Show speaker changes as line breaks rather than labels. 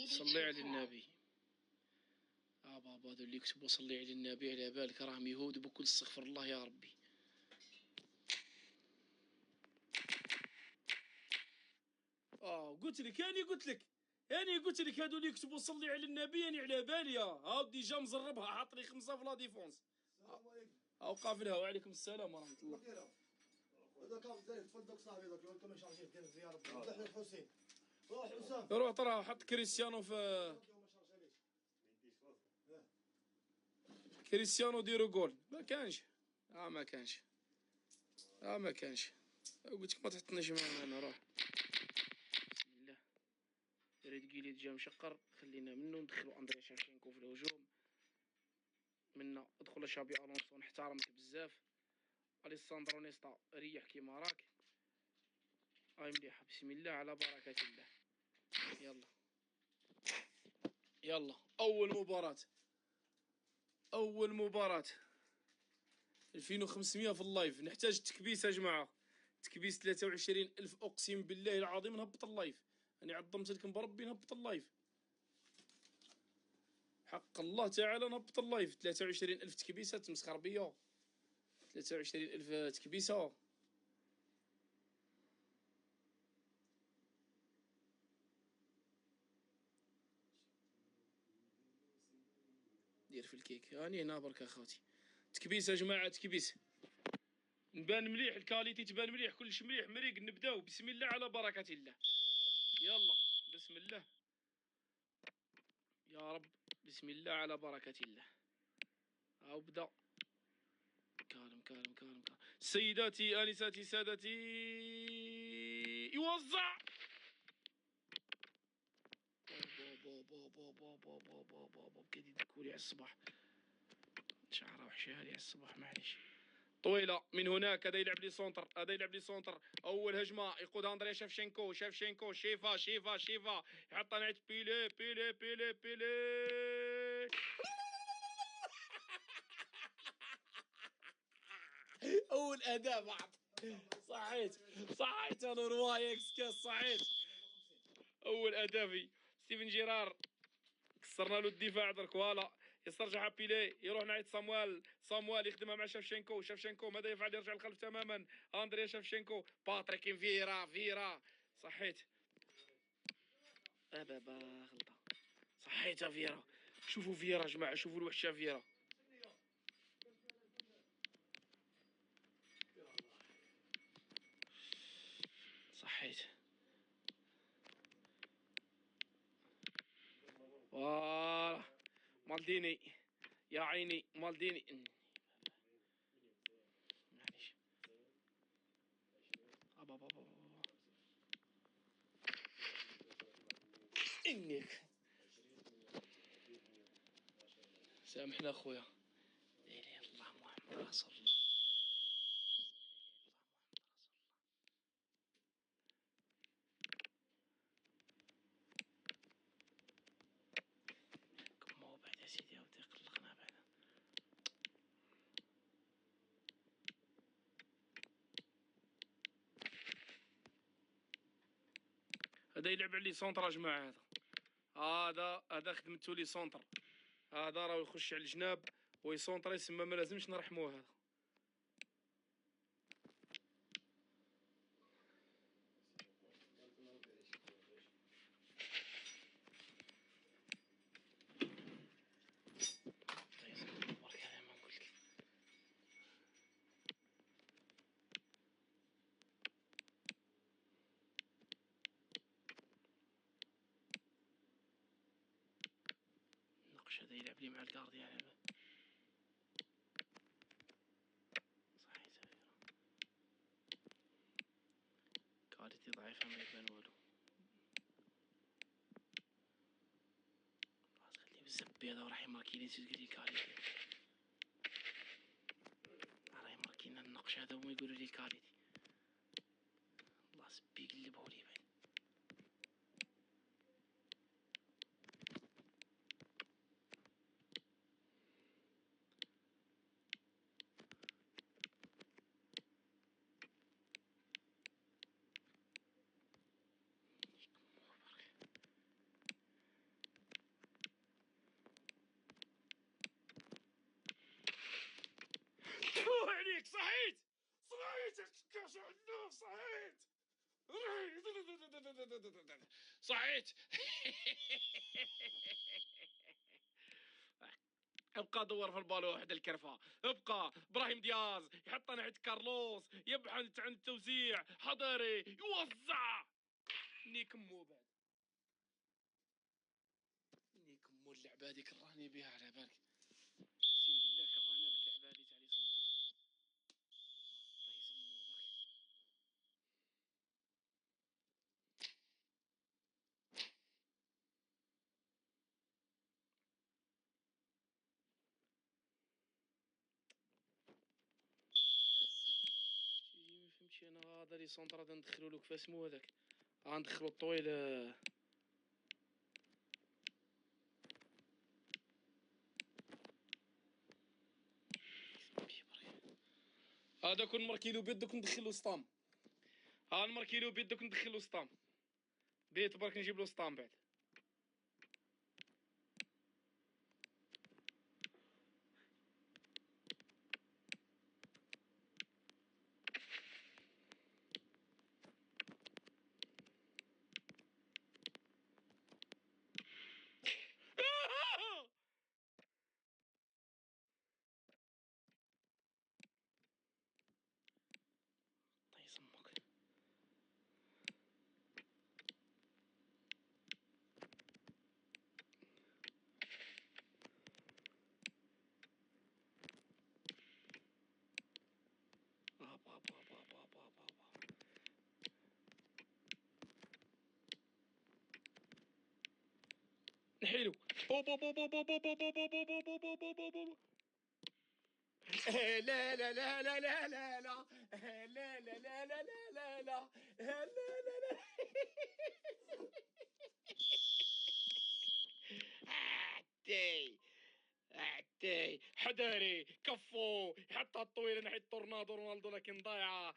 صلي على النبي. بابا هذو اللي يكتبوا صلي على النبي على بالك راهم يهود بكل استغفر الله يا ربي. قلت لك هادو اللي يكتبوا صلي على النبي يعني على بالي. هاو ديجا مزربها حاط لي 5 في لا ديفونس. السلام عليكم. قافلها. وعليكم السلام ورحمه الله. هذا كان زايد تفضل صاحبي هذاك اللي كما شارجي ديال الزياره روح للحسين. روح حسام. روح طرا حط كريستيانو في كريستيانو ديرو جول. ما كانش. ما كانش. قلت لك ما تحطنيش معنا. انا روح. بسم الله. ريد كيلي جا مشقر خلينا منه ندخلوا اندريا شافشينكو في الهجوم. منا ادخل شابي الونسو نحترمك بزاف. اليساندرو نيستا ريح كيما راك. مليحه. بسم الله على بركه الله. يلا اول مباراة 2500 في اللايف. نحتاج تكبيس يا جماعه. تكبيس 23,000. اقسم بالله العظيم نهبط اللايف. انا عظمت لكم بربي نهبط اللايف. حق الله تعالى نهبط اللايف. 23,000 تكبيسه. تمسخر بيا. 23,000 تكبيسه. دير في الكيك. راني هنا برك اخوتي. تكبيس يا جماعه. تكبيس. نبان مليح. الكاليتي تبان مليح. كلش مليح مريق. نبداو بسم الله على بركه الله. يلا بسم الله يا رب. بسم الله على بركه الله. ابدا. كالم. سيداتي انساتي سادتي. يوزع. بابا بكيت يدكولي على الصباح. شعره وحشة هذه على الصباح. معليش. طويلة من هناك. هذا يلعب لي سونتر. أول هجمة يقودها أندريا شافشينكو. شيفا يحط نعت بيلي. أول أداء بعد. صحيت أنا رواية إكس صحيت. أول أداء في ستيفن جيرار. كسرنا له الدفاع درك. فوالا يسترجع بيلي. يروح ناحية صامويل يخدمها مع شافشينكو. ماذا يفعل؟ يرجع للخلف تماما. أندريا شافشينكو. باتريك فيرا. صحيت. غلطة. صحيت فيرا. شوفوا فيرا يا جماعة. شوفوا الوحشة فيرا. صحيت. فوالا مالديني. يا عيني مالديني. معليش. إنك سامحنا أخويا. لا إله إلا الله محمد رسول الله. كما بعد يا سيدي ودي قلقنا بعد. هذا يلعب على لي سونتر يا جماعة. هذا خدمته لي سونتر. هذا راه يخش على الجناب ويسونطر. يسمى ما لازمش نرحموه. هذا النقش. هذا يلعب لي مع الكارديان. صحيح. كاليتي ضعيفة ما يبان والو. خليه بالزبي. هذا راح يماركيني. تقول لي كاليتي راه يماركينا النقش هذا وما يقولوا لي كاليتي. الله سبي يقلبه لي بعد. صحيت كاش علوف صحيت صحيت ابقى دور في البالو واحد الكرفه، ابقى ابراهيم دياز يحطها ناحيه كارلوس، يبحث عن التوزيع، حضري يوزع نيكمو بعد نيكمو اللعبه هذيك كرهني بها على بالك، اقسم بالله كرهنا باللعبه هذه تاع لي سونطار الله يزمو برك. ما فهمتش انا هذا لي سونطر غادي ندخلو له كيف اسمو هذاك، غندخلو الطويل هذا كون مركيلو بيدك ندخلو سطام، ها نمركيلو بيدك ندخلو سطام بيت برك نجيب له سطام بعد. الله يسمك نحيلو لا لا لا لا لا لا لا لا لا لا لا لا لا لا لا لا عتي عتي حداري كفو يحطها الطويله ناحيه التورنادو رونالدو لكن ضايعه